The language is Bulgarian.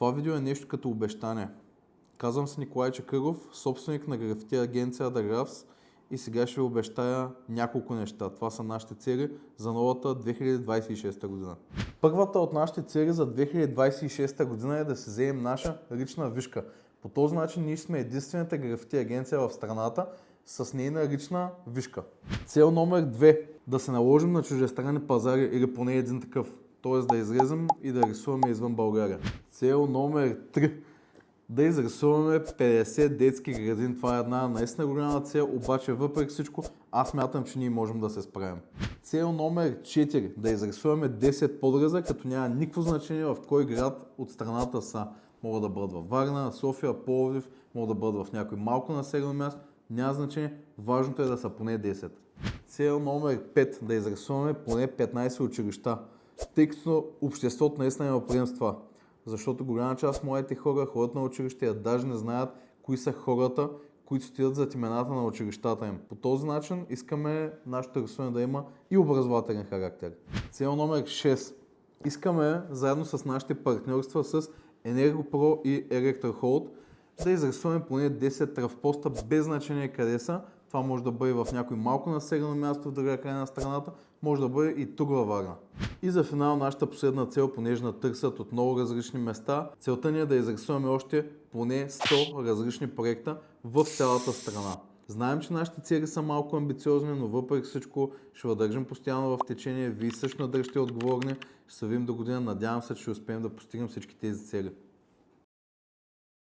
Това видео е нещо като обещание. Казвам се Николай Чакъров, собственик на графити агенция The Grafs и сега ще ви обещая няколко неща. Това са нашите цели за новата 2026 година. Първата от нашите цели за 2026 година е да си вземем наша лична вишка. По този начин ние сме единствената графити агенция в страната с нейна лична вишка. Цел номер 2. Да се наложим на чуждестранни пазари или поне един такъв. Т.е. да излезем и да рисуваме извън България. Цел номер 3. Да изрисуваме 50 детски градини. Това е една наистина голяма цел, обаче въпреки всичко аз мятам, че ние можем да се справим. Цел номер 4. Да изрисуваме 10 подреза, като няма никакво значение в кой град от страната са. Могат да бъдат във Варна, София, Пловдив, могат да бъдат в някой малко населено място. Няма значение, важното е да са поне 10. Цел номер 5. Да изрисуваме поне 15 училища, тъй като обществото наистина има предимства. Защото голяма част от младите хора ходят на училище и даже не знаят кои са хората, които стоят зад имената на училищата им. По този начин искаме нашето рисуване да има и образователен характер. Цел номер 6. Искаме заедно с нашите партньорства с Енергопро и Електрохолд да изрисуваме поне 10 трафпоста без значение къде са. Това може да бъде в някой малко населено място в другия край на страната, може да бъде и тук във Варна. И за финал нашата последна цел, понеже натърсят от много различни места, целта ни е да изрисуваме още поне 100 различни проекта в цялата страна. Знаем, че нашите цели са малко амбициозни, но въпреки всичко ще въдържим постоянно в течение. Вие също надържите отговорни. Ще се видим до година. Надявам се, че ще успеем да постигнем всички тези цели.